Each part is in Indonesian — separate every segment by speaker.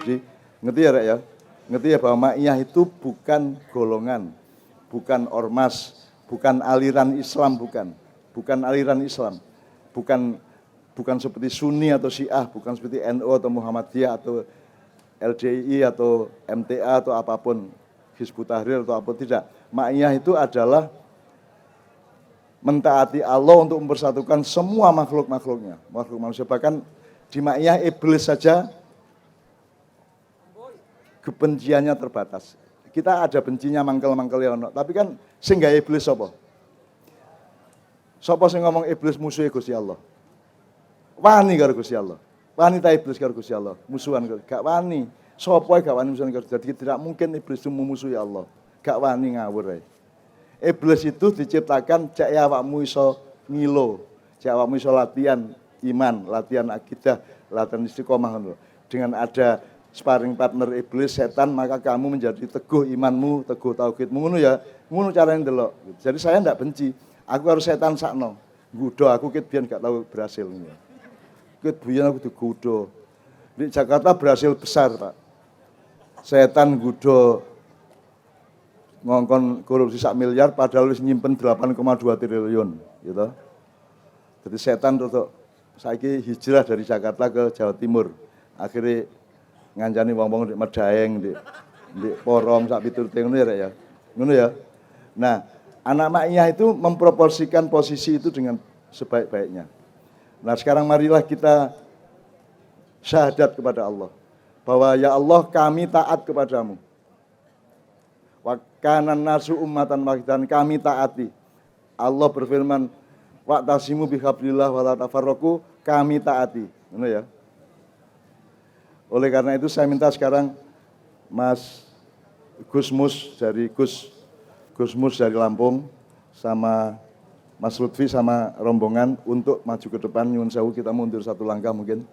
Speaker 1: Jadi ngerti ya Rek ya? Ngerti ya bahwa Ma'iyah itu bukan golongan, bukan ormas, bukan aliran Islam, bukan aliran Islam, bukan seperti Sunni atau Syiah, bukan seperti NU atau Muhammadiyah atau LDI atau MTA atau apapun, Hizbut Tahrir atau apa, tidak. Ma'iyah itu adalah mentaati Allah untuk mempersatukan semua makhluk-makhluknya, makhluk manusia. Bahkan di Ma'iyah iblis saja kebenciannya terbatas. Kita ada bencinya mangkel-mangkel ya, tapi kan sing gawe iblis sapa? Sapa sing ngomong iblis musuhe Gusti Allah? Wani karo Gusti Allah. Wani ta iblis karo Gusti Allah, musuhan karo gak wani. Sapa gak wani musuhan karo. Jadi tidak mungkin iblis itu memusuhi Allah. Gak wani ngawur ae. Iblis itu diciptakan cek awakmu iso ngilo, cek awakmu iso latihan iman, latihan akidah, latihan istiqomah ngono. Dengan ada sparring partner iblis setan, maka kamu menjadi teguh imanmu, teguh tauhidmu, ngono ya. Ngono carane ndelok. Jadi saya ndak benci. Aku harus setan sakno. Nggodho aku ket biyen gak tahu berhasil ngono. Ket biyen aku digodho. Di Jakarta berhasil besar, Pak. Setan nggodho ngongkon korupsi 1 miliar padahal wis nyimpen 8,2 triliun gitu. Jadi setan tuh saiki hijrah dari Jakarta ke Jawa Timur. Akhirnya ngancani wong-wong di Medaeng, di Porong sak piturute ngono ya Rek ya. Ngono ya. Nah, anak Ma'iyah itu memproporsikan posisi itu dengan sebaik-baiknya. Nah, sekarang marilah kita syahadat kepada Allah bahwa ya Allah kami taat kepadamu. Wa kanan nasu ummatan wahidan, kami taati. Allah berfirman, wa'tasimu bihablillah wa la tafarraqu, kami taati. Ngono ya. Oleh karena itu saya minta sekarang Mas Gusmus dari Gusmus dari Lampung sama Mas Lutfi sama rombongan untuk maju ke depan. Nyuwun sewu kita mundur satu langkah mungkin.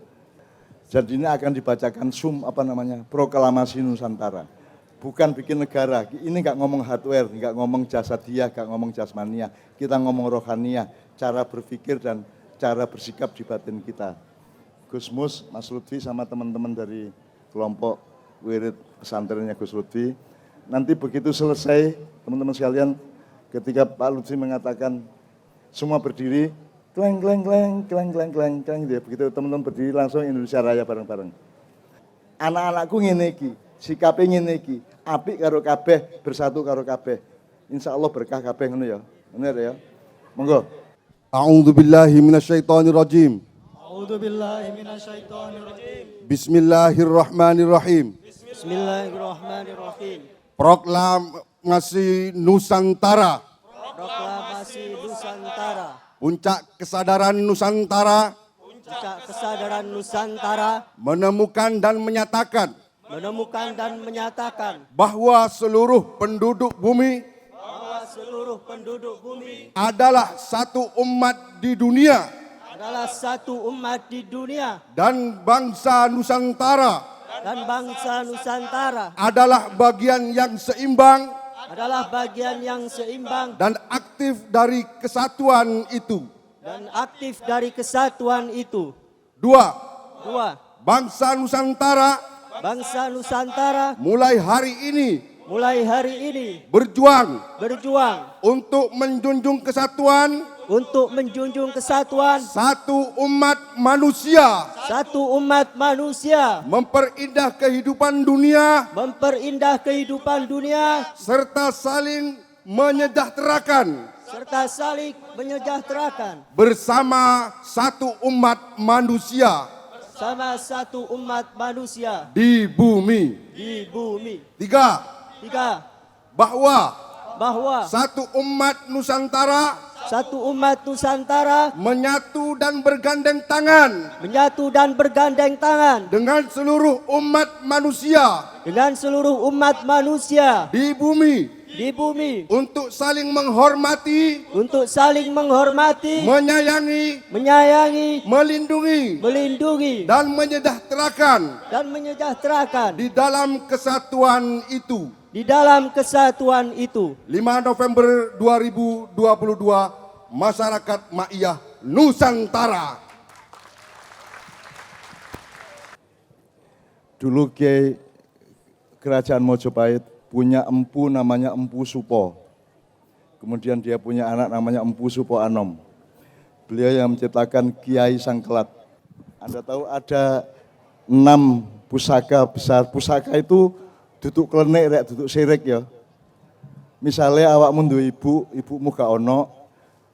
Speaker 1: Jadi ini akan dibacakan proklamasi Nusantara. Bukan bikin negara, ini nggak ngomong hardware, nggak ngomong jasadiah, nggak ngomong jasmaniah. Kita ngomong rohaniah, cara berpikir dan cara bersikap di batin kita. Gusmus, Mas Lutfi sama teman-teman dari kelompok wirid pesantrennya Gus Lutfi. Nanti begitu selesai, teman-teman sekalian, ketika Pak Lutfi mengatakan semua berdiri, kleng, kleng, kleng, kleng, kleng, kleng, kleng, gitu ya. Begitu teman-teman berdiri langsung Indonesia Raya bareng-bareng. Anak-anakku ngene iki. Sikape ngene iki, apik karo kabeh, bersatu karo kabeh. Insyaallah berkah kabeh ngono ya. Bener ya. Monggo.
Speaker 2: A'udzubillahi minasyaitonirrajim.
Speaker 3: A'udzubillahi minasyaitonirrajim.
Speaker 2: Bismillahirrahmanirrahim.
Speaker 3: Bismillahirrahmanirrahim.
Speaker 2: Proklamasi Nusantara.
Speaker 3: Proklamasi Nusantara.
Speaker 2: Puncak kesadaran Nusantara.
Speaker 3: Puncak kesadaran Nusantara
Speaker 2: Menemukan dan menyatakan bahwa seluruh penduduk bumi adalah satu umat di dunia dan bangsa Nusantara adalah bagian yang seimbang dan aktif dari kesatuan itu. Dua, bangsa Nusantara mulai hari ini berjuang untuk menjunjung kesatuan satu umat manusia, memperindah kehidupan dunia serta saling menyejahterakan bersama satu umat manusia di bumi. Tiga, bahwa satu umat Nusantara menyatu dan bergandeng tangan dengan seluruh umat manusia di bumi untuk saling menghormati, menyayangi, melindungi dan menyejahterakan di dalam kesatuan itu. 5 November 2022, Masyarakat Ma'iyah Nusantara.
Speaker 1: Dulu Kiai Kerajaan Mojopahit punya empu namanya Empu Supo. Kemudian dia punya anak namanya Empu Supo Anom. Beliau yang menciptakan Kiai Sangkelat. Anda tahu ada 6 pusaka besar. Pusaka itu duduk klenik, rek, duduk sirik ya. Misalnya awakmu duwe ibumu gak ono,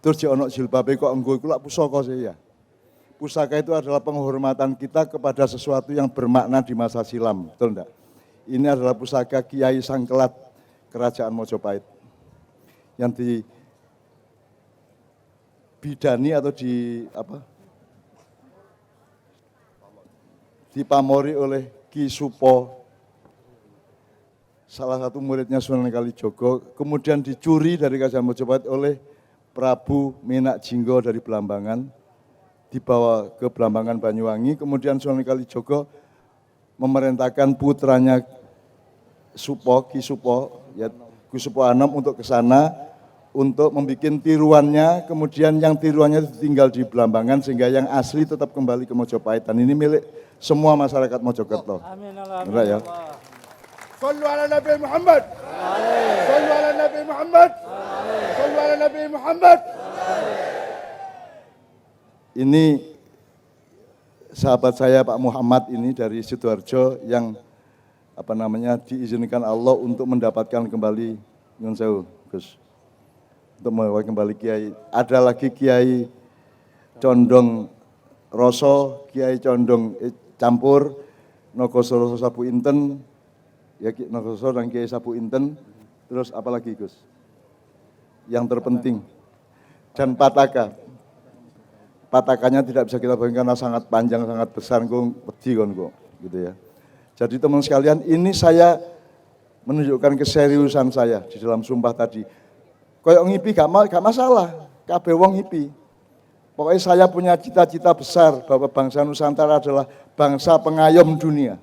Speaker 1: terus di ono jilbabe kok enggo iku lak pusaka sih ya. Pusaka itu adalah penghormatan kita kepada sesuatu yang bermakna di masa silam, betul enggak? Ini adalah pusaka Kiai Sangkelat Kerajaan Mojopahit yang dibidani atau dipamori oleh Ki Supo, salah satu muridnya Sunan Kalijogo, kemudian dicuri dari Kerajaan Mojopahit oleh Prabu Minak Jinggo dari Belambangan, dibawa ke Belambangan Banyuwangi, kemudian Sunan Kalijogo memerintahkan putranya Supo, Ki Supo, ya, Ki Supo Anom untuk ke sana untuk membuat tiruannya, kemudian yang tiruannya tinggal di Belambangan sehingga yang asli tetap kembali ke Mojopahit, dan ini milik semua masyarakat Mojokerto.
Speaker 3: Amin
Speaker 1: Benar ya?
Speaker 2: Sallu ala Nabi Muhammad. Sallu ala Nabi Muhammad. Sallu ala Nabi Muhammad.
Speaker 1: Ini sahabat saya Pak Muhammad ini dari Sidoarjo yang diizinkan Allah untuk mendapatkan kembali Nyun Sewu, Gus. Untuk membawa kembali Kiai. Ada lagi Kiai Condong Roso, Kiai Condong Campur, Nogosoro Sapu Inten, ya Nogosoro dan Kiai Sapu Inten, terus apa lagi Gus? Yang terpenting, dan Pataka. Patakannya tidak bisa kita bayangkan karena sangat panjang, sangat besar, gitu ya. Jadi teman sekalian, ini saya menunjukkan keseriusan saya di dalam sumpah tadi. Koyok ngipi gak masalah, kabeh wong ngipi. Pokoknya saya punya cita-cita besar bahwa bangsa Nusantara adalah bangsa pengayom dunia.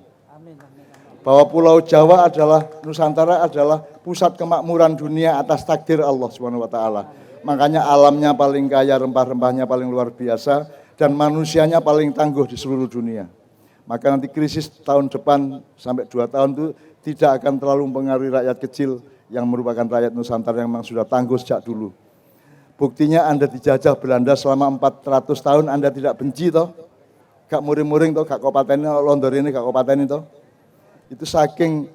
Speaker 1: Bahwa Pulau Jawa adalah, Nusantara adalah pusat kemakmuran dunia atas takdir Allah Subhanahu wa taala. Makanya alamnya paling kaya, rempah-rempahnya paling luar biasa, dan manusianya paling tangguh di seluruh dunia. Maka nanti krisis tahun depan sampai 2 tahun itu tidak akan terlalu mempengaruhi rakyat kecil yang merupakan rakyat Nusantara yang memang sudah tangguh sejak dulu. Buktinya Anda dijajah Belanda selama 400 tahun, Anda tidak benci toh? Gak muring-muring toh, gak kopateni, londor ini gak kopateni toh? Itu saking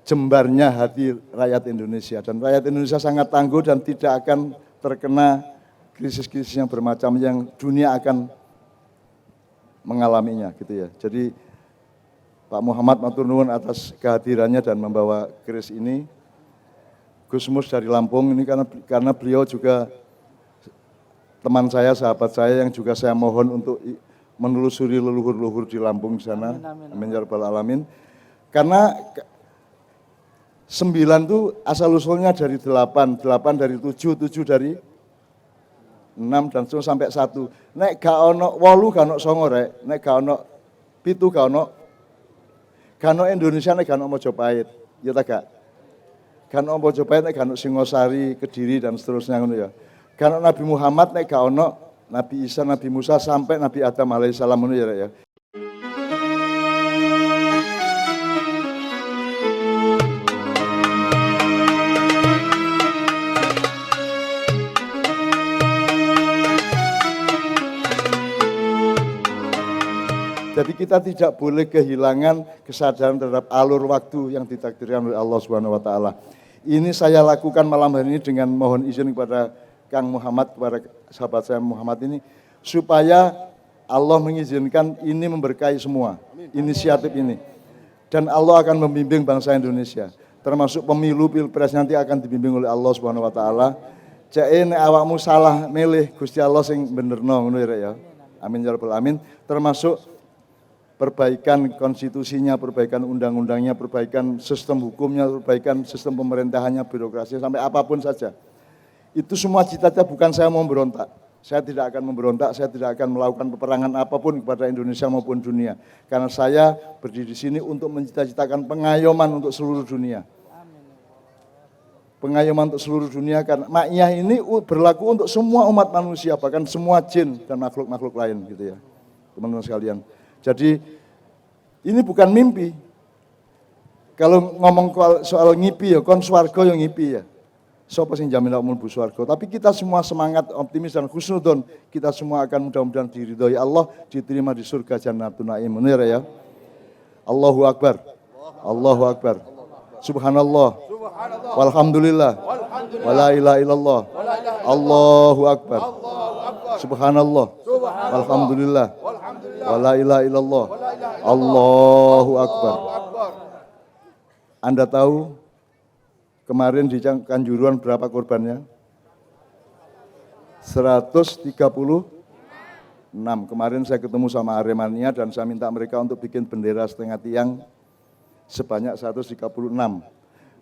Speaker 1: jembarnya hati rakyat Indonesia, dan rakyat Indonesia sangat tangguh dan tidak akan terkena krisis-krisis yang bermacam yang dunia akan mengalaminya gitu ya. Jadi Pak Muhammad matur nuwun atas kehadirannya dan membawa keris ini. Gus Mus dari Lampung ini karena beliau juga teman saya, sahabat saya yang juga saya mohon untuk menelusuri leluhur-leluhur di Lampung di sana. Amin ya rabbal alamin. Karena 9 itu asal usulnya dari 8 dari 7 dari 6 dan sampai 1. Nek gak ono 8 gak ono 9 rek, nek gak ono 7 gak ono Indonesia, nek gak ono Mojopahit. Ya ta gak? Gak ono Mojopahit, nek gak ono Singosari, Kediri dan seterusnya ngono ya. Gak ono Nabi Muhammad, nek gak ono Nabi Isa, Nabi Musa sampai Nabi Adam alaihissalam ngono ya rek ya. Jadi kita tidak boleh kehilangan kesadaran terhadap alur waktu yang ditakdirkan oleh Allah Subhanahu wa taala. Ini saya lakukan malam hari ini dengan mohon izin kepada Kang Muhammad, kepada sahabat saya Muhammad ini, supaya Allah mengizinkan ini memberkahi semua inisiatif ini. Dan Allah akan membimbing bangsa Indonesia, termasuk pemilu pilpres nanti akan dibimbing oleh Allah Subhanahu wa taala. Cek nek awakmu salah milih Gusti Allah sing benerno ngono ya. Amin ya rabbal alamin. Termasuk perbaikan konstitusinya, perbaikan undang-undangnya, perbaikan sistem hukumnya, perbaikan sistem pemerintahannya, birokrasinya, sampai apapun saja. Itu semua cita-cita, bukan saya mau memberontak. Saya tidak akan memberontak, saya tidak akan melakukan peperangan apapun kepada Indonesia maupun dunia. Karena saya berdiri di sini untuk mencita-citakan pengayoman untuk seluruh dunia. Pengayoman untuk seluruh dunia, karena Ma'iyah ini berlaku untuk semua umat manusia, bahkan semua jin dan makhluk-makhluk lain gitu ya. Teman-teman sekalian. Jadi Ini bukan mimpi. Kalau ngomong soal ngipi ya, kon swarga yang ngipi ya. Sopo sing jamin awakmu mlebu swarga. Tapi kita semua semangat, optimis dan husnudon. Kita semua akan mudah-mudahan diridhoi Allah, diterima di surga Jannatun Naim. Benar ya? Allahu Akbar. Allahu Akbar. Subhanallah. Walhamdulillah. Wala ilaha illallah. Allahu Akbar. Subhanallah. Walhamdulillah. Wala ilaha illallah. Allahu Akbar. Anda tahu kemarin di Kanjuruhan berapa korbannya? 136. Kemarin saya ketemu sama Aremania dan saya minta mereka untuk bikin bendera setengah tiang sebanyak 136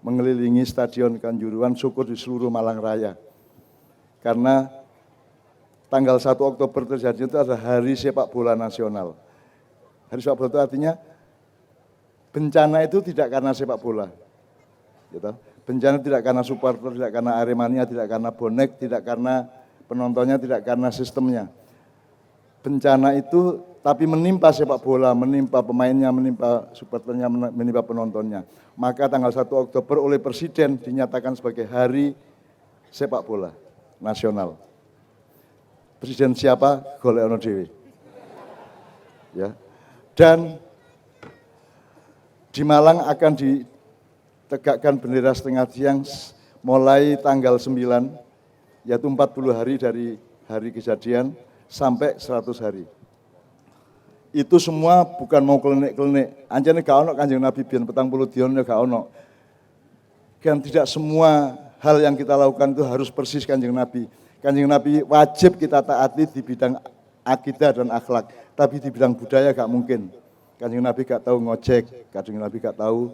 Speaker 1: mengelilingi Stadion Kanjuruhan, syukur di seluruh Malang Raya. Karena tanggal 1 Oktober terjadi itu adalah Hari Sepak Bola Nasional. Hari Sepak Bola itu artinya bencana itu tidak karena sepak bola. Gitu. Bencana tidak karena supporter, tidak karena Aremania, tidak karena bonek, tidak karena penontonnya, tidak karena sistemnya. Bencana itu tapi menimpa sepak bola, menimpa pemainnya, menimpa supporternya, menimpa penontonnya. Maka tanggal 1 Oktober oleh Presiden dinyatakan sebagai Hari Sepak Bola Nasional. Presiden siapa? Golek ono dhewe. Ya. Dan di Malang akan ditegakkan bendera setengah tiang mulai tanggal 9, yaitu 40 hari dari hari kejadian sampai 100 hari. Itu semua bukan mau klenik-klenik. Anjane gak ono Kanjeng Nabi biyen 40 dina gak ono. Dan tidak semua hal yang kita lakukan itu harus persis Kanjeng Nabi. Kanjeng Nabi wajib kita taati di bidang akidah dan akhlak, tapi di bidang budaya gak mungkin. Kanjeng Nabi gak tahu ngojek, Kanjeng Nabi gak tahu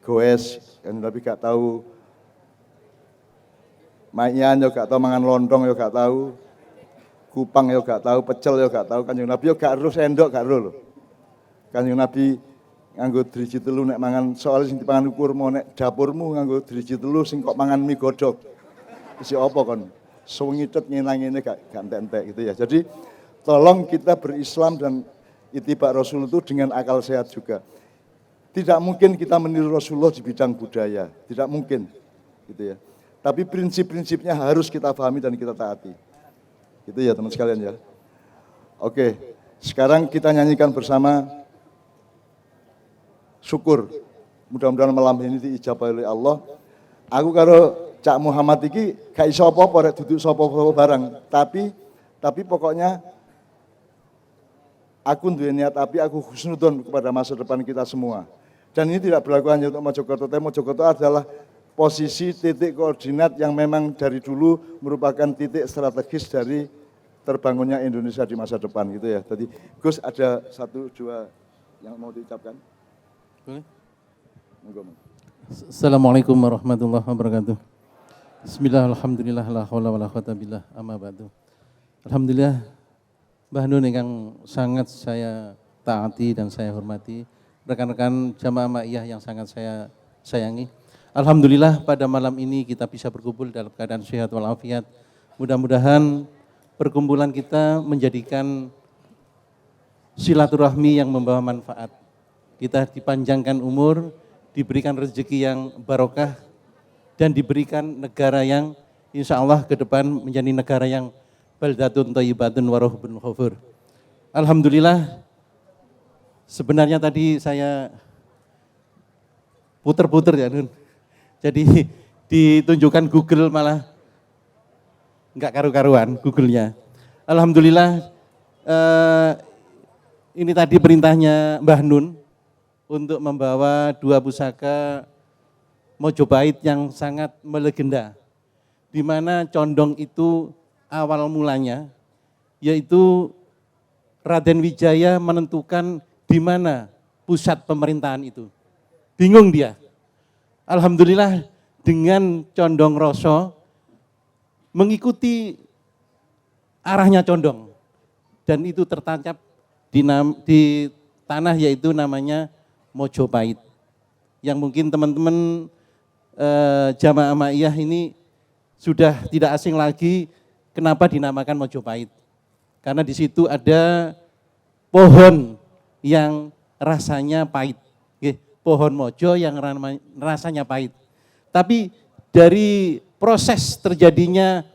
Speaker 1: goes, Kanjeng Nabi gak tahu mainan, yo gak tahu mangan lontong, yo gak tahu kupang, yo gak tahu pecel, yo gak tahu. Kanjeng Nabi yo gak ero sendok, gak ero lho. Kanjeng Nabi nganggo driji telu nek mangan, soal sing dipangan kurma, nek dapurmu nganggo driji telu sing kok mangan mie godhog. Isi apa kon? Suwengitet nyenang ngene gak entek-entek gitu ya. Jadi tolong kita berislam dan itibak Rasul itu dengan akal sehat juga. Tidak mungkin kita meniru Rasulullah di bidang budaya, tidak mungkin, gitu ya. Tapi prinsip-prinsipnya harus kita pahami dan kita taati. Gitu ya teman sekalian ya. Oke, sekarang kita nyanyikan bersama syukur. Mudah-mudahan malam ini diijabah oleh Allah. Aku karo Cak Muhammad iki gak iso apa-apa rek duduk sapa-sapa barang, tapi pokoknya aku duwe niat api, aku husnudon kepada masa depan kita semua. Dan ini tidak berlaku hanya untuk Mojokerto, tapi Mojokerto adalah posisi titik koordinat yang memang dari dulu merupakan titik strategis dari terbangunnya Indonesia di masa depan gitu ya. Jadi Gus ada 1-2 yang mau diucapkan?
Speaker 4: Boleh?
Speaker 1: Monggo.
Speaker 4: Assalamualaikum warahmatullahi wabarakatuh. Bismillah, alhamdulillah, la haula wa la quwata billah, amma ba'du. Alhamdulillah, Mbah Nun yang sangat saya taati dan saya hormati, rekan-rekan jamaah ma'iyah yang sangat saya sayangi. Alhamdulillah pada malam ini kita bisa berkumpul dalam keadaan sehat walafiat. Mudah-mudahan perkumpulan kita menjadikan silaturahmi yang membawa manfaat. Kita dipanjangkan umur, diberikan rezeki yang barokah, dan diberikan negara yang insya Allah ke depan menjadi negara yang baldatun thayyibatun wa rahbun ghafur. Alhamdulillah, sebenarnya tadi saya puter-puter ya Nun. Jadi ditunjukkan Google malah enggak karu-karuan Google-nya. Alhamdulillah, ini tadi perintahnya Mbah Nun untuk membawa 2 pusaka Mojopahit yang sangat melegenda, di mana condong itu awal mulanya, yaitu Raden Wijaya menentukan di mana pusat pemerintahan itu. Bingung dia. Alhamdulillah dengan condong roso mengikuti arahnya condong, dan itu tertancap di tanah yaitu namanya Mojopahit. Yang mungkin teman-teman jamaah ma'iyah ini sudah tidak asing lagi kenapa dinamakan Mojopahit. Karena di situ ada pohon yang rasanya pahit. Nggih, pohon mojo yang rasanya pahit. Tapi dari proses terjadinya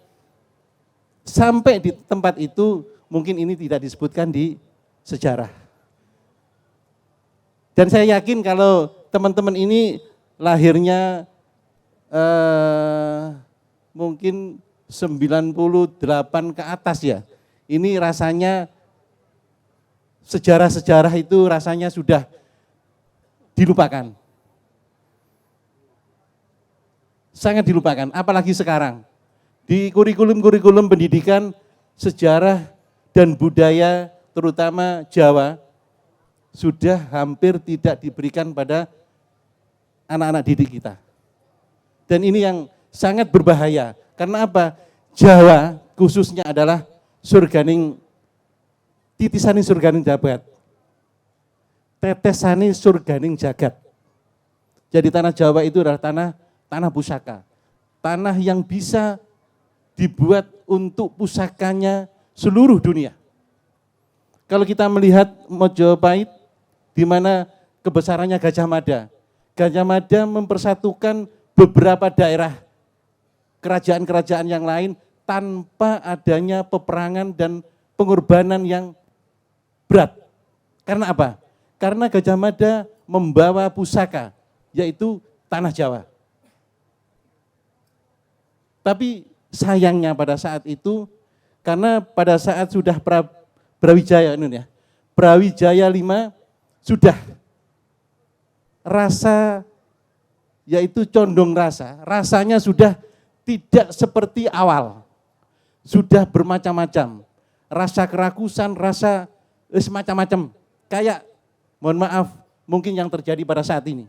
Speaker 4: sampai di tempat itu mungkin ini tidak disebutkan di sejarah. Dan saya yakin kalau teman-teman ini lahirnya mungkin 98 ke atas ya. Ini rasanya sejarah-sejarah itu rasanya sudah dilupakan. Sangat dilupakan, apalagi sekarang. Di kurikulum-kurikulum pendidikan, sejarah dan budaya terutama Jawa sudah hampir tidak diberikan pada anak-anak didik kita. Dan ini yang sangat berbahaya. Karena apa? Jawa khususnya adalah surganing, titisaning surganing jabat. Tetesaning surganing jagat. Jadi tanah Jawa itu adalah tanah pusaka. Tanah yang bisa dibuat untuk pusakanya seluruh dunia. Kalau kita melihat Mojopahit, di mana kebesarannya Gajah Mada. Gajah Mada mempersatukan beberapa daerah kerajaan-kerajaan yang lain tanpa adanya peperangan dan pengorbanan yang berat. Karena apa? Karena Gajah Mada membawa pusaka, yaitu tanah Jawa. Tapi sayangnya pada saat itu, karena pada saat sudah Brawijaya, Brawijaya 5 sudah rasa, yaitu condong rasanya sudah tidak seperti awal. Sudah bermacam-macam, rasa kerakusan, rasa semacam-macam. Kayak, mohon maaf, mungkin yang terjadi pada saat ini.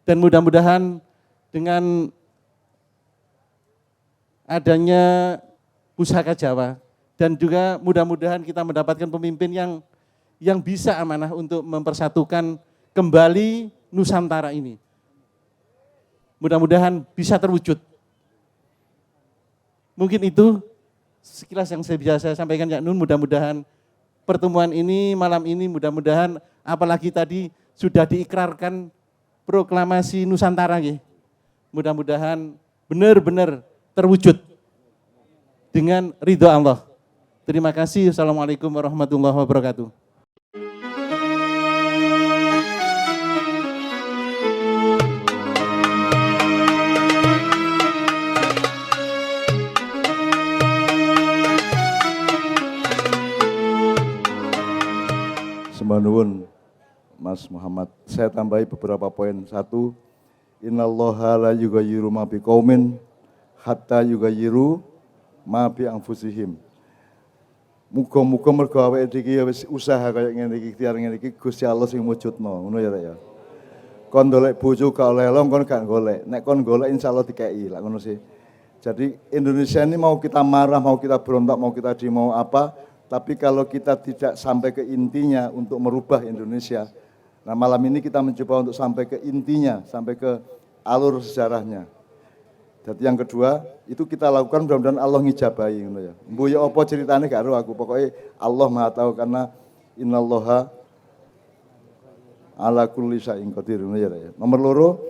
Speaker 4: Dan mudah-mudahan dengan adanya pusaka Jawa dan juga mudah-mudahan kita mendapatkan pemimpin yang bisa amanah untuk mempersatukan kembali Nusantara ini. Mudah-mudahan bisa terwujud. Mungkin itu sekilas yang saya bisa saya sampaikan ya Nun, mudah-mudahan pertemuan ini malam ini mudah-mudahan apalagi tadi sudah diikrarkan proklamasi Nusantara nggih. Mudah-mudahan benar-benar terwujud dengan ridho Allah. Terima kasih. Assalamualaikum warahmatullahi wabarakatuh.
Speaker 1: Sembah nuwun Mas Muhammad. Saya tambahi beberapa poin. 1, innallaha la yughayyiru ma biqaumin hatta yughayyiru ma bi anfusihim. Muga-muga mergo awake iki wis usaha kaya ngene iki, ikhtiar ngene iki Gusti Allah sing mujudno, ngono ya Rek ya. Kon golek bojo gak oleh long kon gak golek. Nek kon golek insyaallah dikeki, lak ngono sih. Jadi Indonesia ini mau kita marah, mau kita berontak, mau kita demo apa, tapi kalau kita tidak sampai ke intinya untuk merubah Indonesia. Nah malam ini kita mencoba untuk sampai ke intinya, sampai ke alur sejarahnya. Jadi yang kedua, itu kita lakukan mudah-mudahan Allah ngijabahi ngono ya. Mbuh ya apa ceritane gak ero aku, pokoknya Allah Maha tahu karena innallaha ala kulli syai'in qadir ngono ya. Nomor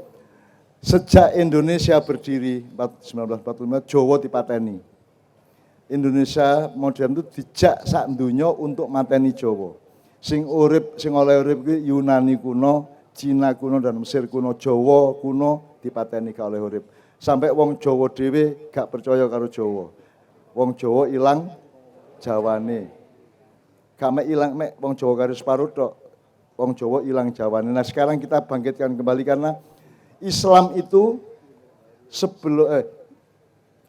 Speaker 1: 2, sejak Indonesia berdiri 1945 Jawa dipateni. Indonesia modern itu dijak sak donya untuk mateni Jawa. Sing urip, sing oleh urip kuwi Yunani kuno, Cina kuno dan Mesir kuno, Jawa kuno dipateni gak oleh urip. Sampai wong Jawa dhewe gak percaya karo Jawa. Wong Jawa ilang Jawane. Gak mek ilang mek wong Jawa karo separuh tok. Wong Jawa ilang Jawane. Nah, sekarang kita bangkitkan kembali karena Islam itu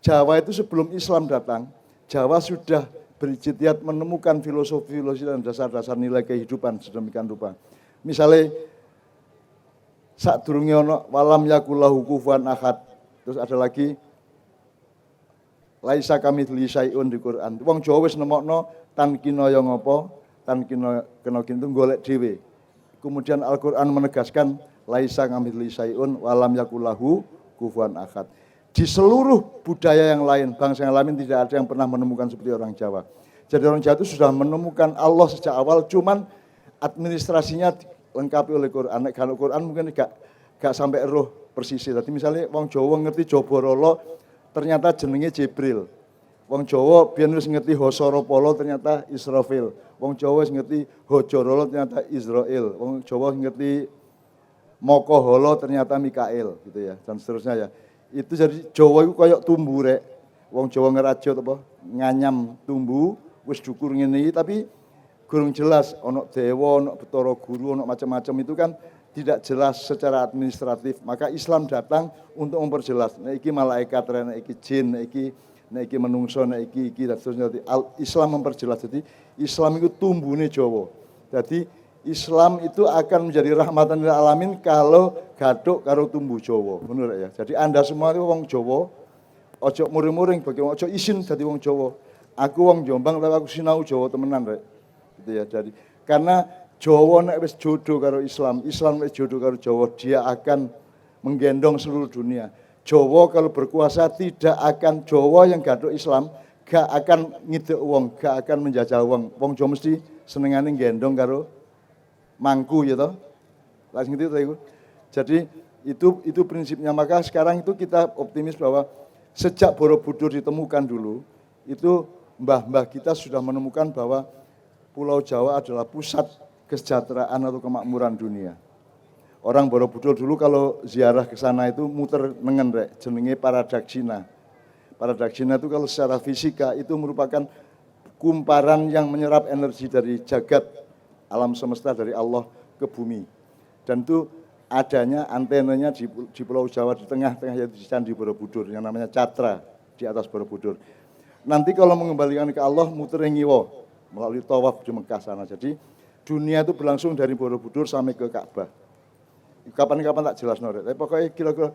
Speaker 1: Jawa itu sebelum Islam datang, Jawa sudah berijtihad menemukan filosofi dan dasar-dasar nilai kehidupan sedemikian rupa. Misalnya sadurunge ana walam yakullahu kufuwan ahad. Terus ada lagi laisa kamitsli syai'un di Quran. Wong Jawa wis nemokno tan kinaya ngapa, tan kena kintu golek dhewe. Kemudian Al-Qur'an menegaskan laisa kamitsli syai'un walam yakullahu kufuwan ahad. Di seluruh budaya yang lain, bangsa yang lain tidak ada yang pernah menemukan seperti orang Jawa. Jadi orang Jawa itu sudah menemukan Allah sejak awal, cuman administrasinya lengkapi oleh Quran. Nek kalau Quran mungkin gak sampai roh persisnya. Tadi misalnya wong Jawa ngerti Joborolo ternyata jenenge Jibril. Wong Jawa biyen wis ngerti Hosoropolo ternyata Israfil. Wong Jawa wis ngerti Hojorolo ternyata Israel. Wong Jawa ngerti Mokoholo ternyata Mikael gitu ya dan seterusnya ya. Itu jadi Jawa itu kayak tumbuh rek. Wong Jawa ngerajut apa nganyam tumbuh wis dukur ngene iki tapi gurung jelas ono dewa, ono Bathara Guru, ono macam-macam itu kan tidak jelas secara administratif. Maka Islam datang untuk memperjelas. Nek iki malaikat, nek iki jin, nek iki menungso, nek iki dan seterusnya. Islam memperjelas. Jadi Islam itu tumbuhnya Jawa. Jadi Islam itu akan menjadi rahmatan lil alamin kalau gaduk karo tumbuh Jawa. Menurut ya. Jadi Anda semua itu wong Jawa, ojo muring-muring bagi wong ojo isin dadi wong Jawa. Aku wong Jombang tapi aku sinau Jawa temenan rek. Gitu ya. Jadi karena Jawa nek wis jodoh karo Islam, Islam wis jodoh karo Jawa, dia akan menggendong seluruh dunia. Jawa kalau berkuasa tidak akan Jawa yang gaduk Islam gak akan ngidek wong, gak akan menjajah wong. Wong Jawa mesti senengane gendong karo mangku ya toh. Langsung gitu itu. Jadi itu prinsipnya. Maka sekarang itu kita optimis bahwa sejak Borobudur ditemukan dulu, itu mbah-mbah kita sudah menemukan bahwa Pulau Jawa adalah pusat kesejahteraan atau kemakmuran dunia. Orang Borobudur dulu kalau ziarah ke sana itu muter nengen rek, jenenge Paradaksina. Paradaksina itu kalau secara fisika itu merupakan kumparan yang menyerap energi dari jagat alam semesta dari Allah ke bumi. Dan itu adanya antenanya di Pulau Jawa di tengah-tengah yaitu di Candi Borobudur yang namanya Catra di atas Borobudur. Nanti kalau mengembalikan ke Allah muter ngiwo melalui tawaf di Mekah sana. Jadi dunia itu berlangsung dari Borobudur sampai ke Ka'bah. Kapan-kapan tak jelas norek. Tapi pokoknya kira-kira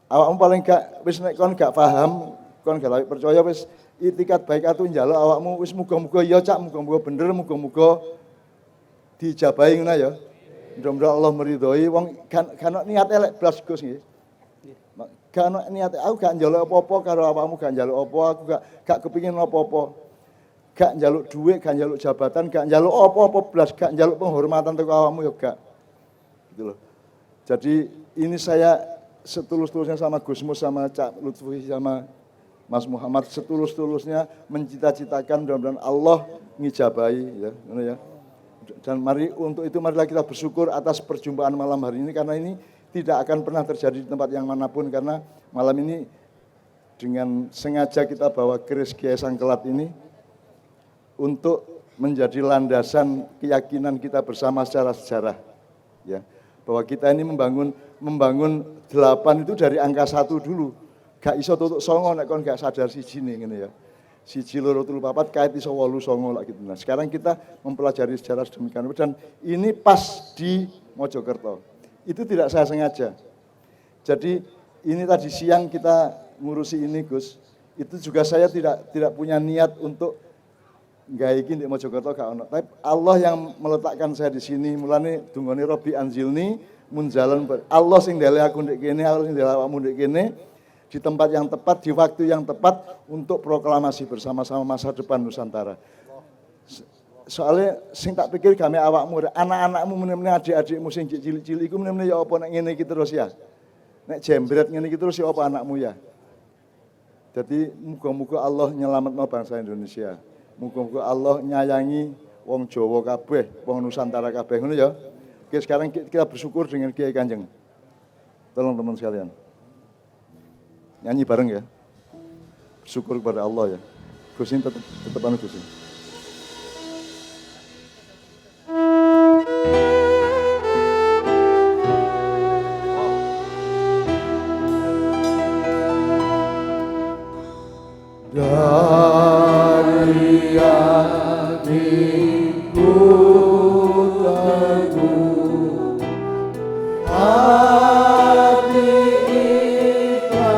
Speaker 1: awakmu paling gak wis nek kon gak paham, kon gak lagi percaya wis itikat baik atuh njaluk awakmu wis muga-muga ya cak, muga-muga bener, muga-muga dijabahi ngono ya. Mudah-mudahan Allah meridhoi wong kan niat elek blas Gus nggih. Gak ono niat aku gak njaluk apa-apa karo awakmu, gak njaluk apa, aku gak kepengin apa-apa. Gak njaluk duit, gak njaluk jabatan, gak njaluk apa-apa blas, gak njaluk penghormatan teko awakmu ya gak. Gitu loh. Jadi ini saya setulus-tulusnya sama Gusmus, sama Cak Lutfi, sama Mas Muhammad, setulus-tulusnya mencita-citakan mudah-mudahan Allah ngijabahi ya, ya. Dan untuk itu marilah kita bersyukur atas perjumpaan malam hari ini karena ini tidak akan pernah terjadi di tempat yang manapun karena malam ini dengan sengaja kita bawa keris Kiai Sangkelat ini untuk menjadi landasan keyakinan kita bersama secara sejarah ya. Bahwa kita ini membangun 8 itu dari angka 1 dulu. Gak iso tutuk 9 nek kon gak sadar siji nih ngene ya. 1 2 3 4 kait iso 8 9 lah gitu. Nah, sekarang kita mempelajari sejarah sedemikian dan ini pas di Mojokerto. Itu tidak saya sengaja. Jadi ini tadi siang kita ngurusi ini Gus. Itu juga saya tidak punya niat untuk gak iki di Mojokerto gak ono. Tapi Allah yang meletakkan saya di sini. Mulane dungane Robi Anzilni munjalan Allah sing ndele aku ndek kene, Allah sing ndele awakmu ndek kene di tempat yang tepat, di waktu yang tepat untuk proklamasi bersama-sama masa depan Nusantara. Soalnya sing tak pikir game awakmu, anak-anakmu meneh-meneh adik-adikmu sing cilik-cilik iku meneh-meneh ya apa nek ngene iki terus ya. Nek jembret ngene iki terus ya apa anakmu ya. Jadi muga-muga Allah nyelametno bangsa Indonesia. Muga-muga Allah nyayangi wong Jawa kabeh, wong Nusantara kabeh ngono ya. Oke, sekarang kita bersyukur dengan Kiai Kanjeng. Tolong teman sekalian. Nyanyi bareng ya. Bersyukur kepada Allah ya. Gusin tetap anu Gusin. Dari hatiku teguh, hati ikhlas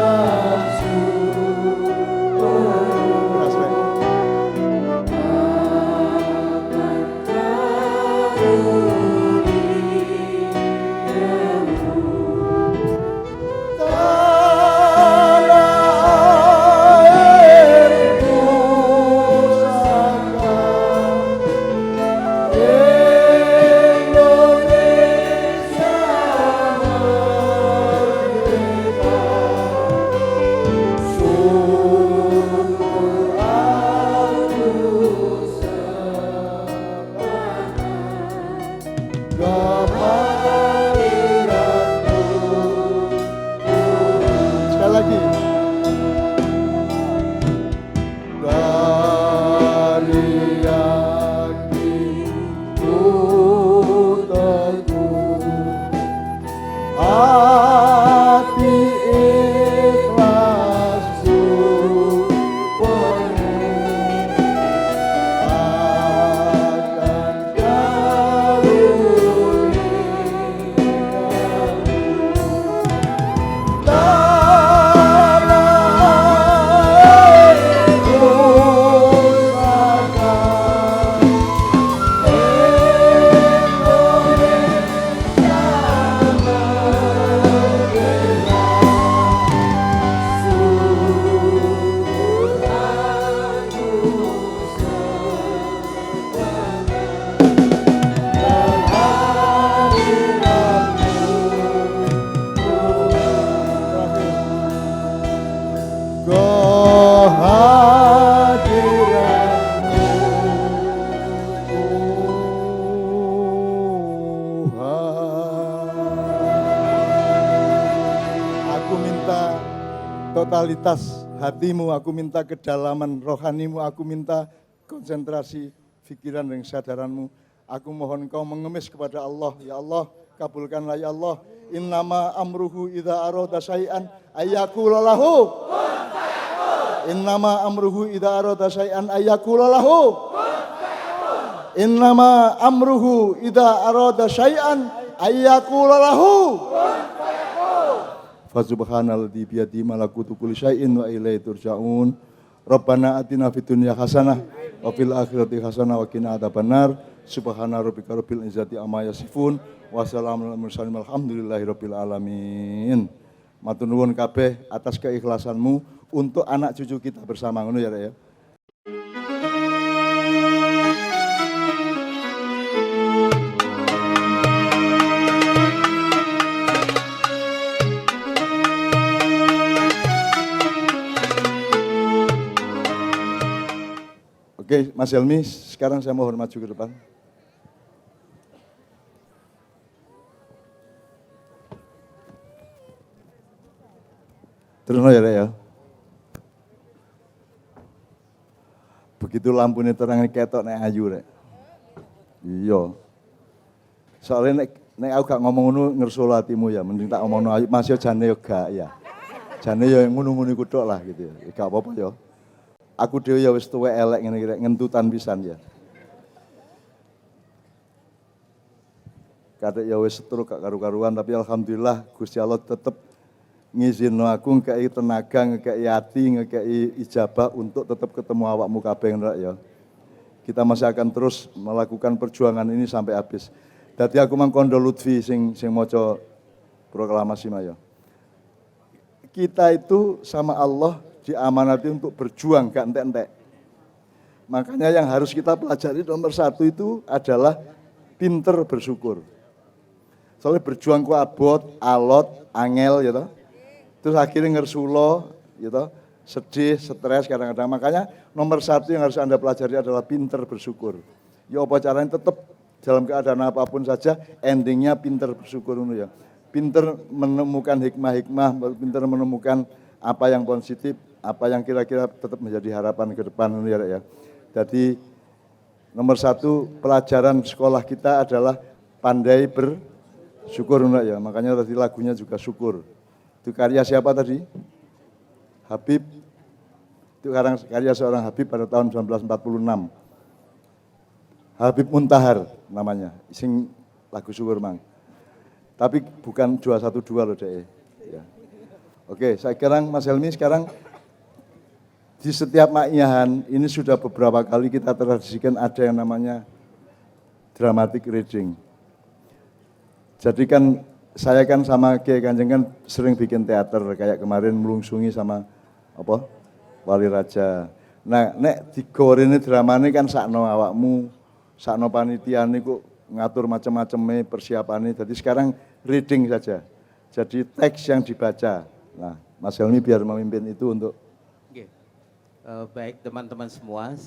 Speaker 1: totalitas hatimu, aku minta kedalaman rohanimu, aku minta konsentrasi pikiran dan kesadaranmu. Aku mohon Engkau mengemis kepada Allah, ya Allah, kabulkanlah ya Allah. Innama amruhu idza arada syai'an ayyaqula lahu. Innama amruhu idza arada syai'an ayyaqula lahu. Innama amruhu idza arada syai'an ayyaqula lahu. Fa subhanalladzi biyadihi malakutu kulli syai'in wa ilaihi turja'un. Rabbana atina fid dunya hasanah wa fil akhirati hasanah wa qina adzabannar. Subhana rabbika rabbil izzati amma yasifun wa salamun alal mursalin walhamdulillahi rabbil alamin. Matur nuwun kabeh atas keikhlasanmu untuk anak cucu kita bersama, ngono ya Rek ya. Oke, Mas Helmi, sekarang saya mohon maju ke depan. Terus ya, Rek ya. Begitu lampunya terang ketok nek ayu, Rek. Iya. Soalnya nek aku gak ngomong ngono ngersul hatimu ya, mending tak ngomongno ayu, Mas yo jane yo gak ya. Jane yo ngono-ngono iku tok lah gitu ya. Gak apa-apa ya. Aku dhewe ya wis tuwek elek ngene iki, ngentutan pisan ya. Kadek ya wis setruk gak karu-karuan, tapi alhamdulillah Gusti Allah tetep ngizinno aku ngekei tenaga, ngekei hati, ngekei ijabah untuk tetap ketemu awakmu kabeh ya. Kita masih akan terus melakukan perjuangan ini sampai habis. Dadi aku mangkondo Lutfi sing maca proklamasi maya. Kita itu sama Allah diamanati untuk berjuang gak entek-entek. Makanya yang harus kita pelajari nomor satu itu adalah pinter bersyukur. Soalnya berjuang ku abot, alot, angel gitu. Terus akhirnya ngersulo gitu, sedih, stres kadang-kadang. Makanya nomor satu yang harus Anda pelajari adalah pinter bersyukur. Ya apa caranya tetap dalam keadaan apapun saja endingnya pinter bersyukur ya. Pinter menemukan hikmah-hikmah, pinter menemukan apa yang positif, apa yang kira-kira tetap menjadi harapan ke depan ya. Jadi nomor satu pelajaran sekolah kita adalah pandai bersyukur ya. Makanya tadi lagunya juga syukur. Itu karya siapa tadi? Habib. Itu karya seorang Habib pada tahun 1946. Habib Muntahar namanya. Sing lagu syukur mang. Tapi bukan 212 loh deh. Ya. Oke, sekarang Mas Helmi sekarang di setiap maknyahan ini sudah beberapa kali kita tradisikan ada yang namanya dramatic reading. Jadi kan saya kan sama Kiai Kanjeng kan sering bikin teater kayak kemarin melungsungi sama apa Wali Raja. Nah, nek digorene dramane kan sakno awakmu, sakno panitia niku ngatur macam-macamnya persiapannya. Jadi sekarang reading saja. Jadi teks yang dibaca. Nah, Mas Helmi biar memimpin itu untuk.
Speaker 5: Baik teman-teman semua,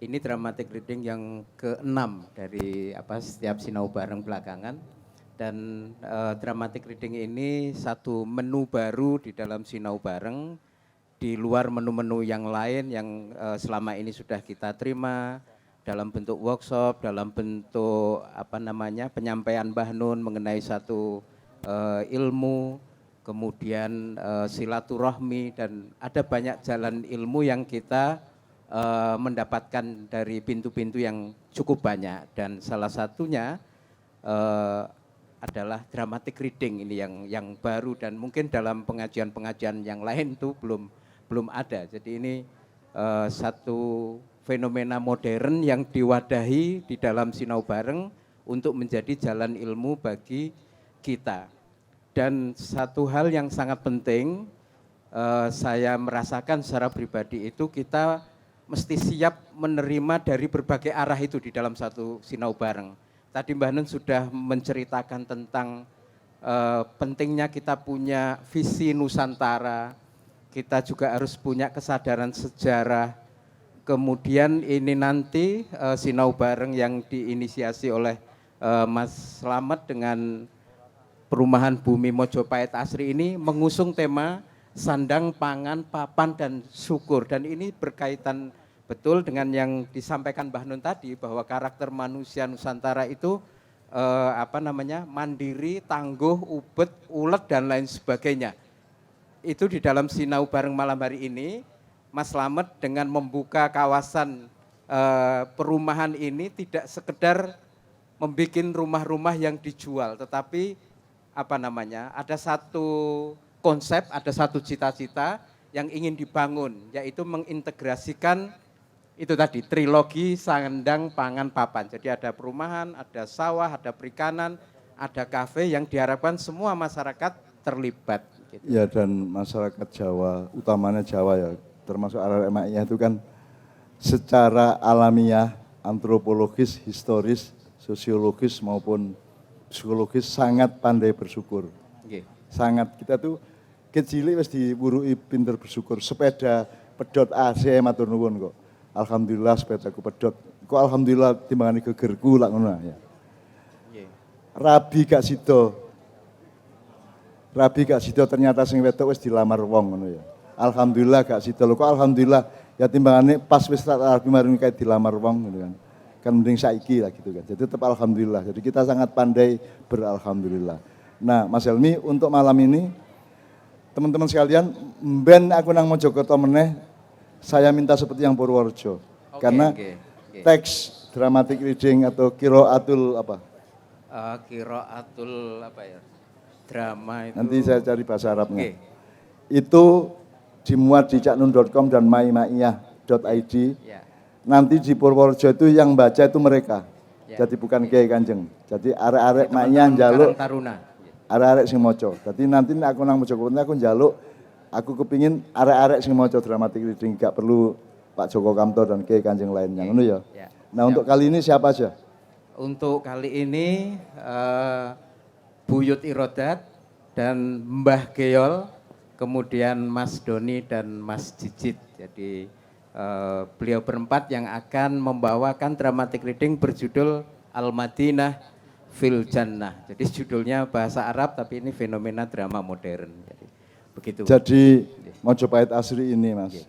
Speaker 5: ini dramatic reading yang ke-6 dari setiap sinau bareng belakangan. Dan dramatic reading ini satu menu baru di dalam sinau bareng, di luar menu-menu yang lain yang selama ini sudah kita terima dalam bentuk workshop, dalam bentuk penyampaian Mbah Nun mengenai satu ilmu, kemudian silaturahmi, dan ada banyak jalan ilmu yang kita mendapatkan dari pintu-pintu yang cukup banyak. Dan salah satunya adalah dramatic reading ini yang baru dan mungkin dalam pengajian-pengajian yang lain itu belum ada. Jadi ini satu fenomena modern yang diwadahi di dalam sinau bareng untuk menjadi jalan ilmu bagi kita. Dan satu hal yang sangat penting saya merasakan secara pribadi itu kita mesti siap menerima dari berbagai arah itu di dalam satu sinau bareng. Tadi Mbah Nun sudah menceritakan tentang pentingnya kita punya visi Nusantara, kita juga harus punya kesadaran sejarah. Kemudian ini nanti sinau bareng yang diinisiasi oleh Mas Slamet dengan perumahan Bumi Mojopahit Asri ini mengusung tema sandang, pangan, papan, dan syukur. Dan ini berkaitan betul dengan yang disampaikan Mbah Nun tadi, bahwa karakter manusia Nusantara itu mandiri, tangguh, ubet, ulet, dan lain sebagainya. Itu di dalam Sinau Bareng malam hari ini, Mas Slamet dengan membuka kawasan perumahan ini tidak sekedar membuat rumah-rumah yang dijual, tetapi ada satu konsep, ada satu cita-cita yang ingin dibangun, yaitu mengintegrasikan itu tadi, trilogi sandang, pangan, papan. Jadi ada perumahan, ada sawah, ada perikanan, ada kafe yang diharapkan semua masyarakat terlibat. Gitu.
Speaker 1: Ya, dan masyarakat Jawa, utamanya Jawa ya, termasuk arek emaknya itu kan secara alamiah, antropologis, historis, sosiologis maupun psikologis sangat pandai bersyukur.
Speaker 5: Okay.
Speaker 1: Sangat, kita tuh kecil wis diwuruki pinter bersyukur. Sepeda pedot AC matur nuwun kok. Alhamdulillah sepedaku pedot. Kok alhamdulillah timbangane gegerku lak ngono ya.
Speaker 5: Yeah.
Speaker 1: Rabi gak sida ternyata sing wedok wis dilamar wong ngono ya. Alhamdulillah gak sida lho, kok alhamdulillah ya timbangane pas wis tak rabi maring kae dilamar wong gitu kan. Kan mending saiki lah gitu kan. Jadi tetap alhamdulillah. Jadi kita sangat pandai beralhamdulillah. Nah, Mas Helmi, untuk malam ini teman-teman sekalian, ben aku nang Mojokerto meneh, saya minta seperti yang Purworejo. Karena teks dramatic reading atau qiraatul
Speaker 5: drama itu.
Speaker 1: Nanti saya cari bahasa Arabnya. Itu dimuat di caknun.com dan maimaiyah.id.
Speaker 5: Ya.
Speaker 1: Nanti di Purworejo itu yang baca itu mereka.
Speaker 5: Ya.
Speaker 1: Jadi bukan Kiai Kanjeng. Jadi arek-arek maiyah njaluk
Speaker 5: Taruna.
Speaker 1: arek-arek sing maca. Dadi nanti aku nang Mojokerto aku njaluk, aku kepingin arek-arek sing maca dramatic reading, gak perlu Pak Joko Kamto dan Kiai Kanjeng lainnya, ngono ya.
Speaker 5: Ya.
Speaker 1: Nah, untuk kali ini siapa aja?
Speaker 5: Untuk kali ini Buyut Irodat dan Mbah Geol, kemudian Mas Doni dan Mas Jijit. Jadi beliau berempat yang akan membawakan dramatic reading berjudul Al-Madinah Fil Jannah. Jadi judulnya bahasa Arab tapi ini fenomena drama modern. Jadi begitu.
Speaker 1: Jadi Mojopahit Asri ini, Mas.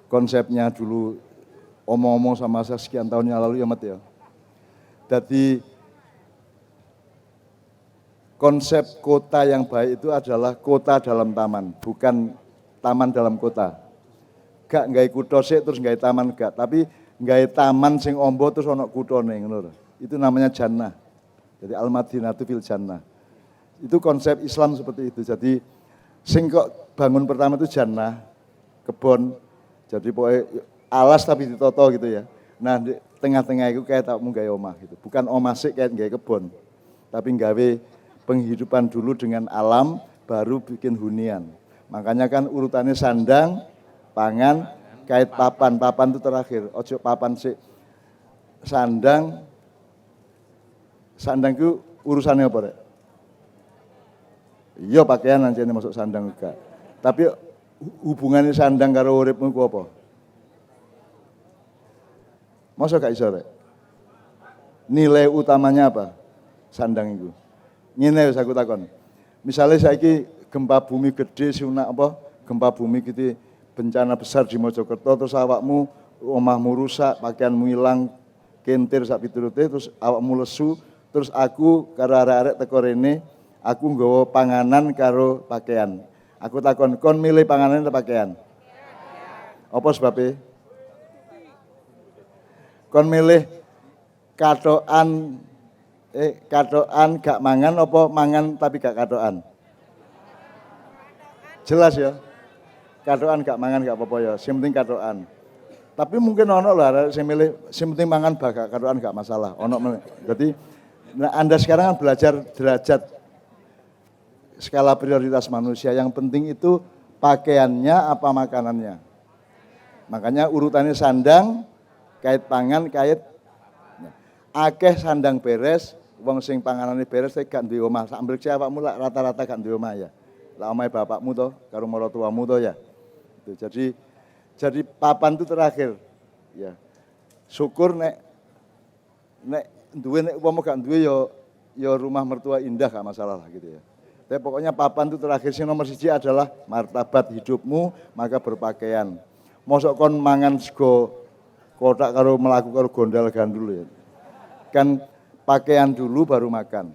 Speaker 1: Konsepnya dulu omong-omong sama saya sekian tahun yang lalu ya, Mat ya. Jadi konsep kota yang baik itu adalah kota dalam taman, bukan taman dalam kota. Gak nggawe kutha sik terus nggawe taman gak, tapi nggawe taman sing ombo terus ana kuthane ngono lho. Itu namanya jannah. Jadi Al-Madinatu fil Jannah. Itu konsep Islam seperti itu. Jadi sing kok bangun pertama itu jannah, kebon. Jadi pokoknya alas tapi ditoto gitu ya. Nah, di tengah-tengah itu kayak tak mau gawe omah gitu. Bukan omah sik kayak gawe kebon. Tapi gawe penghidupan dulu dengan alam, baru bikin hunian. Makanya kan urutannya sandang, pangan, kait papan. Papan itu terakhir. Ojo papan sik. Sandang itu urusannya apa, Rek? Iya pakaian nanti ini masuk sandang juga. Tapi hubungannya sandang karo uripmu ku apa? Masa gak iso, Rek? Nilai utamanya apa? Sandang itu. Ngene wis aku takon. Misalnya saiki gempa bumi gede siunak apa? Gempa bumi gitu bencana besar di Mojokerto terus awakmu omahmu rusak, pakaianmu hilang, kentir sak piturute terus awakmu lesu, terus aku karo arek-arek teko rene, aku nggawa panganan karo pakaian. Aku takon, kon milih panganan atau pakaian? Apa sebabnya? Kon milih katokan gak mangan apa mangan tapi gak katokan? Jelas ya? Katokan gak mangan gak apa-apa ya, sing penting katokan. Tapi mungkin ono lah sing milih sing penting mangan gak katokan gak masalah. Ono. Jadi nah, Anda sekarang kan belajar derajat skala prioritas manusia. Yang penting itu pakaiannya apa makanannya. Makanya urutannya sandang, kait pangan, kait akeh sandang beres, wong sing panganane beres gak duwe omah. Sak mriki awakmu lak rata-rata gak duwe omah ya. Lah omahe bapakmu to karo maratuamu to ya. Itu. Jadi papan itu terakhir. Ya. Syukur nek duwe nek umpama gak duwe ya ya rumah mertua indah gak masalah lah gitu ya. Tapi pokoknya papan itu terakhir sing nomor 1 adalah martabat hidupmu maka berpakaian. Mosok kon mangan sego kotak karo melaku karo gondal gandul ya. Kan pakaian dulu baru makan.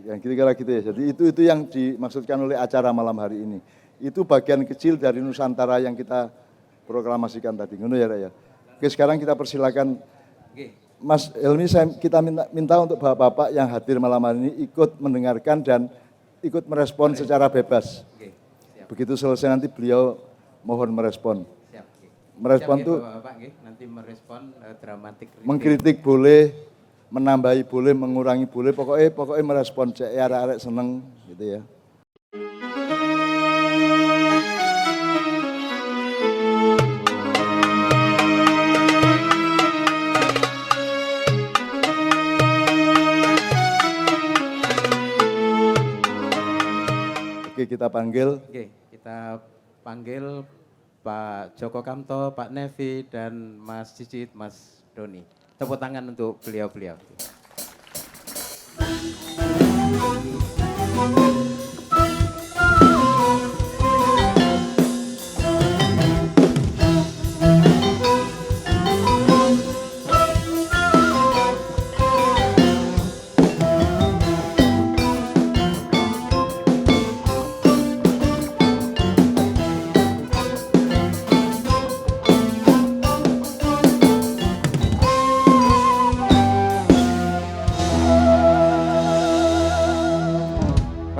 Speaker 1: Ya, kira-kira gitu ya. Jadi itu yang dimaksudkan oleh acara malam hari ini. Itu bagian kecil dari Nusantara yang kita proklamasikan tadi. Ngono ya, Rek ya. Oke, sekarang kita persilakan Mas Helmi, kita minta untuk bapak-bapak yang hadir malam hari ini ikut mendengarkan dan ikut merespon secara bebas. Begitu selesai nanti beliau mohon merespon. Merespon tuh
Speaker 5: Bapak, nanti merespon dramatik.
Speaker 1: mengkritik boleh, menambahi boleh, mengurangi boleh, pokoknya merespon cek arek-arek seneng gitu ya. Oke, kita panggil.
Speaker 5: Oke, kita panggil Pak Joko Kamto, Pak Nevi, dan Mas Cicit, Mas Doni. Tepuk tangan untuk beliau-beliau.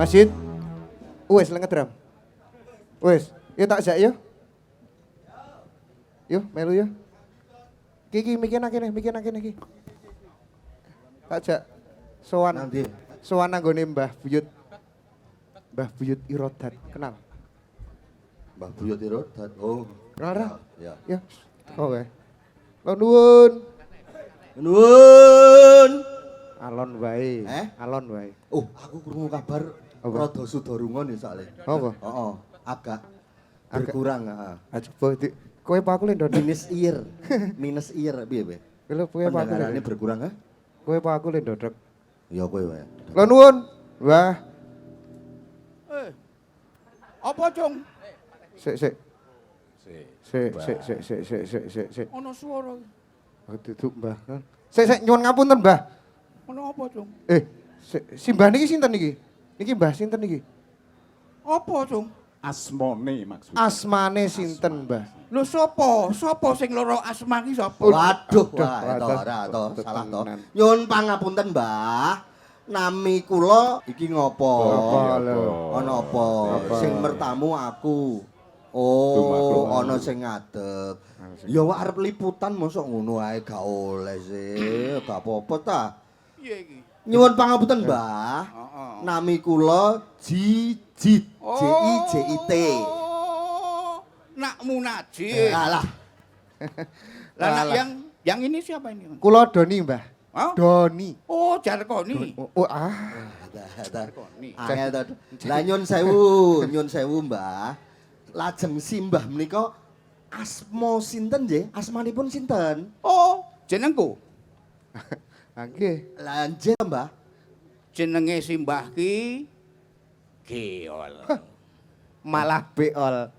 Speaker 2: Masjid. Wes lenget drum. Wes, ya tak jak yo. Yo, melu yo. Kiki mikir kene iki. Tak jak. Sowan.
Speaker 6: Nanti.
Speaker 2: Sowan nanggone Mbah Buyut. Mbah Buyut Irodat, kenal?
Speaker 6: Mbah Buyut Irodat. Oh.
Speaker 2: Kenal ra?
Speaker 6: Ya.
Speaker 2: Ya. Oke. Lo nuwun.
Speaker 6: Nuwun.
Speaker 2: Alon wae. Alon wae.
Speaker 6: Oh, aku krungu kabar
Speaker 2: Apa?
Speaker 6: rada sudarunga nih soalnya.
Speaker 2: Apa?
Speaker 6: Heeh, agak berkurang, heeh.
Speaker 2: Coba kowe apa aku lho,
Speaker 6: Minus ear. Minus ear piye, Be?
Speaker 2: Lho kowe apa aku
Speaker 6: Pendengarannya
Speaker 2: lho.
Speaker 6: berkurang, ha?
Speaker 2: Kowe apa aku lho, Dodok.
Speaker 6: Ya kowe wae.
Speaker 2: Lo nuwun. Wah,
Speaker 7: Apa, Cung?
Speaker 2: sik. Sik.
Speaker 7: Ono swara.
Speaker 2: Oh, duduk, Mbah. Sik, nyuwun ngapunten, Mbah.
Speaker 7: Ono apa, Cung?
Speaker 2: Si Mbah niki sinten niki? Niki Mbah sinten niki?
Speaker 7: Apa, Cung?
Speaker 8: Asmone maksudnya.
Speaker 2: Asmane sinten, Mbah?
Speaker 7: Lho sapa? Sapa sing loro asma ki sapa?
Speaker 6: Waduh,
Speaker 2: Aduh,
Speaker 6: wah,
Speaker 2: waduh.
Speaker 6: ora to, salah to.
Speaker 2: Tenan.
Speaker 6: Nyuwun pangapunten, Mbah. Nami kula iki ngopo?
Speaker 2: Apa lho?
Speaker 6: Ana apa?
Speaker 2: Apa?
Speaker 6: Sing mertamu aku.
Speaker 8: Dumaklum.
Speaker 6: Oh, ana sing ngadeg. Ya wak arep liputan mosok ngono ae gak oleh sih. Gak apa-apa ta.
Speaker 7: Piye iki?
Speaker 6: Nyuwun pangapunten, Mbah.
Speaker 7: Heeh.
Speaker 6: Nami kula Jijit. Jit.
Speaker 7: Oh, nakmu Najib.
Speaker 6: Alah.
Speaker 7: Lah nak yang ini siapa ini?
Speaker 2: Kula Doni, Mbah.
Speaker 7: Hah?
Speaker 2: Doni.
Speaker 7: Oh, Jarkoni.
Speaker 2: Oh,
Speaker 6: Angel to. Lah nyun sewu, Mbah. Lajeng simbah menika asma sinten nggih? Asmanipun sinten?
Speaker 7: Oh, jenengku.
Speaker 2: Nggih.
Speaker 6: Lah nggih, Mbah.
Speaker 7: Jenenge simbah ki Geol.
Speaker 2: Malah beol.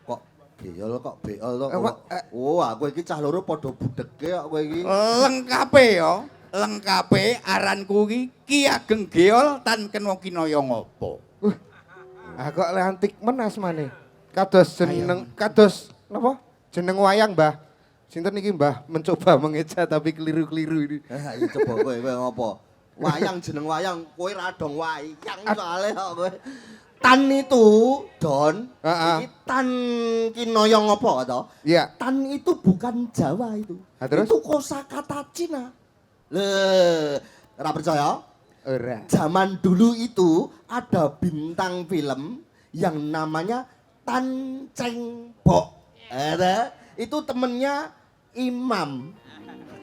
Speaker 6: Kok beol to.
Speaker 2: Apa,
Speaker 6: Oh, aku iki cah loro padha budheke kok kowe iki.
Speaker 7: Lengkape ya. Lengkape aranku ki Ki Ageng Geol tan kena kinaya ngopo.
Speaker 2: Kok le antik men asmane. Kados kados napa? Jeneng wayang, Mbah. Sinten iki, Mbah? Mencoba mengeja tapi keliru-keliru ini.
Speaker 6: Iya coba kowe ngopo? Wayang jeneng wayang, kowe ra dong wayang soalé kok kowe. Tan itu, Don. Iki tan kinaya ngopo to?
Speaker 2: Iya.
Speaker 6: Tan itu bukan Jawa itu.
Speaker 2: Terus?
Speaker 6: Itu kosakata Cina. Ora percaya?
Speaker 2: Ora.
Speaker 6: Zaman dulu itu ada bintang film yang namanya Tan Cheng Bok. Itu temennya Imam.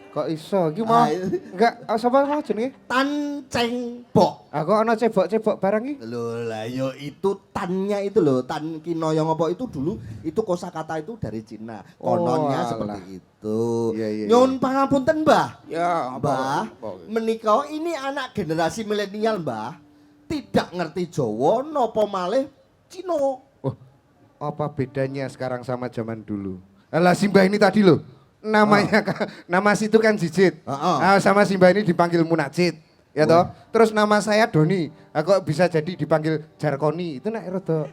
Speaker 2: Kok iso? Iki mau
Speaker 6: Ah,
Speaker 2: enggak sapa mau jenenge?
Speaker 6: Tan Cengbok.
Speaker 2: Aku ana cebok-cebok barang iki.
Speaker 6: Loh lah yo itu tannya itu loh, tan kinoyong apa itu dulu itu kosakata itu dari Cina. Kononnya
Speaker 2: alah.
Speaker 6: seperti itu.
Speaker 2: Iya, iya,
Speaker 6: Nyuwun pangapunten, Mbah.
Speaker 7: Ya,
Speaker 6: Mbah, menika ini anak generasi milenial, Mbah. Tidak ngerti Jawa napa malih Cina.
Speaker 2: Oh, apa bedanya sekarang sama zaman dulu? Alah Simbah ini tadi loh. Namanya nama situ kan Jijit. Ah, sama Simbah ini dipanggil Munajid. Ya toh? Terus nama saya Doni. Aku bisa jadi dipanggil Jarkoni. Itu nak rada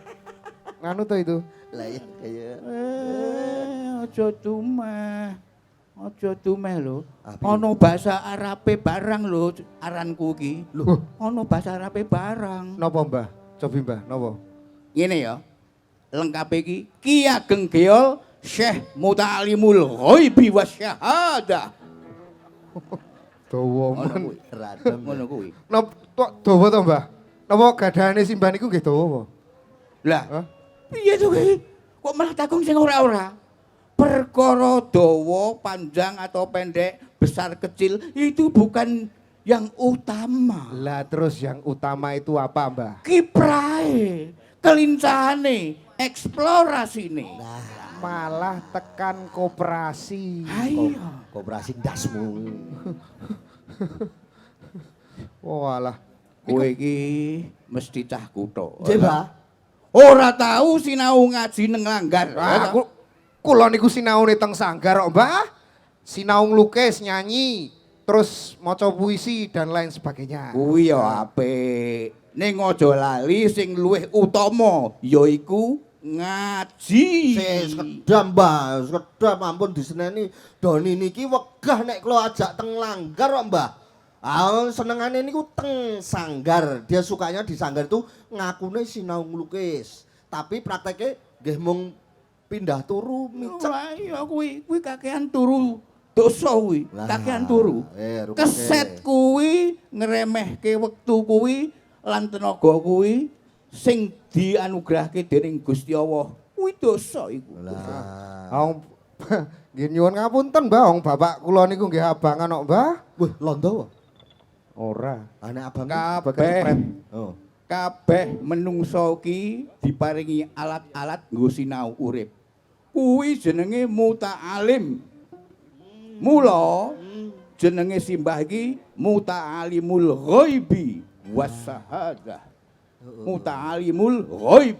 Speaker 2: nganu toh itu.
Speaker 6: Lah ya kayak
Speaker 7: Aja tumeh. Aja tumeh lho.
Speaker 6: Apa?
Speaker 7: Ana bahasa Arabe barang lho aranku iki.
Speaker 2: Loh,
Speaker 7: Ana bahasa Arabe barang.
Speaker 2: napa Mbah? Cobi Mbah, napa?
Speaker 7: Ngene ya. Lengkap iki Ki Ageng Geol Syekh Muta'alimul Ghaibi Wasyahadah.
Speaker 2: Dawa
Speaker 7: Ngono
Speaker 2: men.
Speaker 7: kuwi.
Speaker 6: radang.
Speaker 7: Ngono kuwi.
Speaker 2: Napa tok dawa to Mbah? Napa gadahane Simbah niku nggih dawa apa?
Speaker 7: Lah,
Speaker 2: Hah?
Speaker 7: piye to kuwi? Kok malah takung sing ora-ora? Perkara dawa, panjang atau pendek, besar kecil itu bukan yang utama.
Speaker 2: Lah terus yang utama itu apa Mbah?
Speaker 7: Kiprahe, kelincahane, eksplorasine.
Speaker 2: Malah tekan koperasi.
Speaker 7: Ayo.
Speaker 6: Koperasi ndasmu.
Speaker 2: Walah.
Speaker 7: Kowe iki mesti cah kutho.
Speaker 6: Nggih, Mbah.
Speaker 7: Ora tahu sinau ngaji nang langgar.
Speaker 2: Aku kula niku sinaune teng sanggar kok, Mbah. Sinau nglukis, nyanyi, terus maca puisi dan lain sebagainya.
Speaker 7: Kuwi ya apik. Ning aja lali sing luwih utama yaiku ngaji.
Speaker 6: Sekedam, Mbah, sekedam ampun diseneni Doni niki wegah nek kula ajak teng langgar kok, Mbah. Ah, senengane niku teng sanggar. Dia sukanya di sanggar itu ngakune sinau nglukis. Tapi prakteknya nggih mung pindah turu micet.
Speaker 7: Wah, iya kuwi kakean turu dosa kuwi.
Speaker 6: Lah,
Speaker 7: Kakean turu.
Speaker 6: rupane.
Speaker 7: Keset kuwi ngremehke wektu kuwi lan tenaga kuwi sing dianugrahke dening Gusti Allah. Kuwi dosa iku.
Speaker 6: Lah.
Speaker 2: Wong nggih nyuwun ngapunten, Mbah, wong bapak kula niku nggih abangan kok, Mbah.
Speaker 6: Wah, londo.
Speaker 2: Ora.
Speaker 6: Anak abang.
Speaker 7: Kabeh
Speaker 6: Oh.
Speaker 7: kabeh menungso ki diparingi alat-alat nggo sinau urip. Kuwi jenenge muta'alim. Mula jenenge simbah iki muta'alimul ghaibi wasyahadah. Muta'alimul ghaib.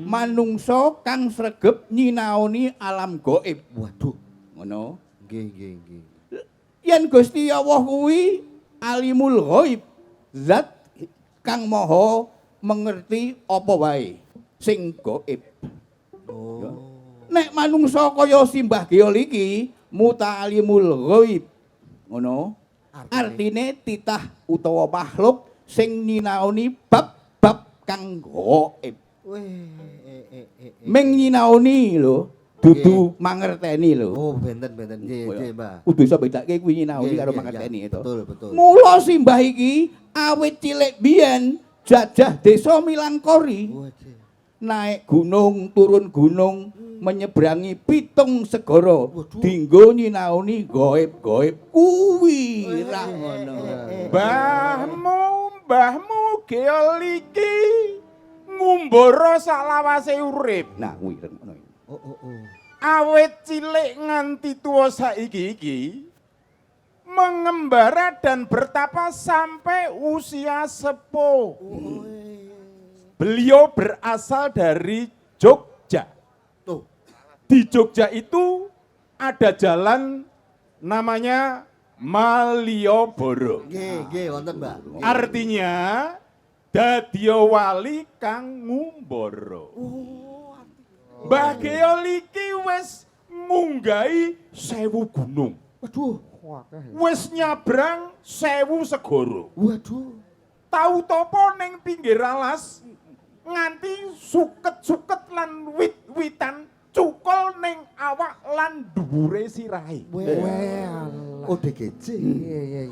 Speaker 7: Manungso kang sregep nyinaoni alam gaib.
Speaker 6: Waduh.
Speaker 7: Ngono.
Speaker 6: Nggih.
Speaker 7: Yen Gusti Allah kuwi alimul ghaib, zat kang maha mengerti apa wae sing gaib.
Speaker 6: Oh.
Speaker 7: Nek manungsa kaya simbah geol iki muta'alimul ghaib. Ngono. Artine titah utawa makhluk sing nyinaoni bab-bab kang gaib. Meng nyinaoni lho, dudu mangerteni lho.
Speaker 6: Oh, benten. Nggih, Mbah.
Speaker 7: Kudu iso bedake kuwi nyinaoni
Speaker 6: Nggih,
Speaker 7: karo
Speaker 6: nggih,
Speaker 7: mangerteni
Speaker 6: iya.
Speaker 7: itu.
Speaker 6: Betul.
Speaker 7: Mula simbah iki awit cilik biyen jajah desa Milangkori.
Speaker 6: Waduh.
Speaker 7: Naik gunung, turun gunung, menyeberangi pitung segara.
Speaker 6: Waduh.
Speaker 7: Dinggo nyinaoni gaib-gaib kuwi ra ngono.
Speaker 8: Mbahmu geol iki ngumbara salawase urip.
Speaker 7: Nah, kuwi ngono.
Speaker 6: Oh.
Speaker 8: Awet cilik nganti tuwa saiki iki mengembara dan bertapa sampai usia sepuh. Beliau berasal dari Jogja.
Speaker 6: Tuh.
Speaker 8: Di Jogja itu ada jalan namanya Malioboro.
Speaker 6: Nggih, wonten, Mbah.
Speaker 8: Artinya dadya wali kang ngumbara. Mbah Geol iki wis munggahi 1000 gunung.
Speaker 6: Waduh.
Speaker 8: Wis nyabrang 1000 segara.
Speaker 6: Waduh.
Speaker 8: Tau topo ning pinggir alas nganti suket-suket lan wit-witan cukul ning awak lan dhuwure sirahe.
Speaker 6: Well. ODGJ.
Speaker 2: Iya.